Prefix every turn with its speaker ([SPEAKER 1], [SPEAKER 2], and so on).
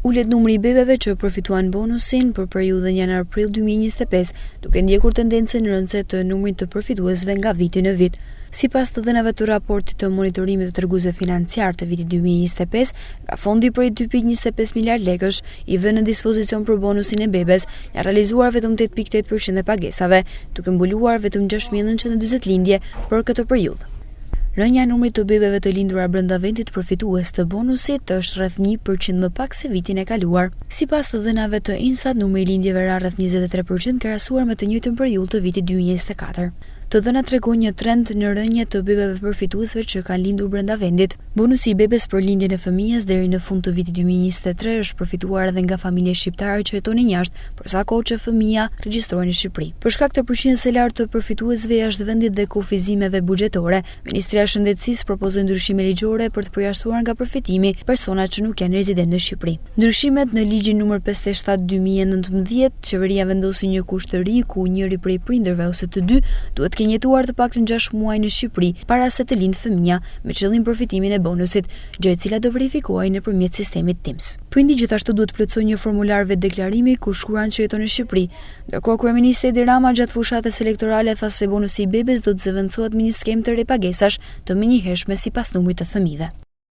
[SPEAKER 1] Ulet numri i bebeve që përfituan bonusin për periudhën janar-prill 2025, duke ndjekur tendencën rëndëse të numrit të përfituesve nga viti në vit. Sipas të dhënave të raportit të monitorimit të treguesve financiar të vitit 2025, nga fondi prej 2.25 miliard lekësh i vënë në dispozicion për bonusin e bebes, janë realizuar vetëm 8.8% e pagesave, duke mbuluar vetëm 6.940 lindje për këtë periudhë. Rënja e numrit të bebeve të lindura brenda vendit përfitues të bonusit është rreth 1% më pak se vitin e kaluar. Sipas të dhënave të INSA, numri i lindjeve ra rreth 23% krahasuar me të njëjtën periudhë të vitit 2024. Të dhënat tregojnë një trend në rënje të bebeve përfituesve që kanë lindur brenda vendit. Bonusi i bebes për lindjen e fëmijës deri në fund të vitit 2023 është përfituar edhe nga familje shqiptare që jetonin jashtë, për sa kohë që fëmia regjistrohen në Shqipëri. Për shkak të përqindjes së lartë të përfituesve jashtë vendit dhe kufizimeve buxhetore, Ministria e Shëndetësisë propozoi ndryshime ligjore për të përjashtuar nga përfitimi personat që nuk janë rezidentë në Shqipëri. Ndryshimet në ligjin nr. 57/2019, qeveria vendosi një kusht të ri ku njëri prej prindërve ose të dy duhet të kenë jetuar të paktën 6 muaj në Shqipëri para se të lindë fëmia me qëllim përfitimin e bonusit, gjë e cila do verifikohej nëpërmjet sistemit TIMS. Prindi gjithashtu duhet të plotësojë një formular vetëdeklarimi ku shkruan që jeton në Shqipëri. Ndërkohë kryeministri Edi Rama gjatë fushatës elektorale tha se bonusi i bebes do të zëvendësohet me një skemë të re pagesash të menjëhershme sipas numrit të fëmijëve.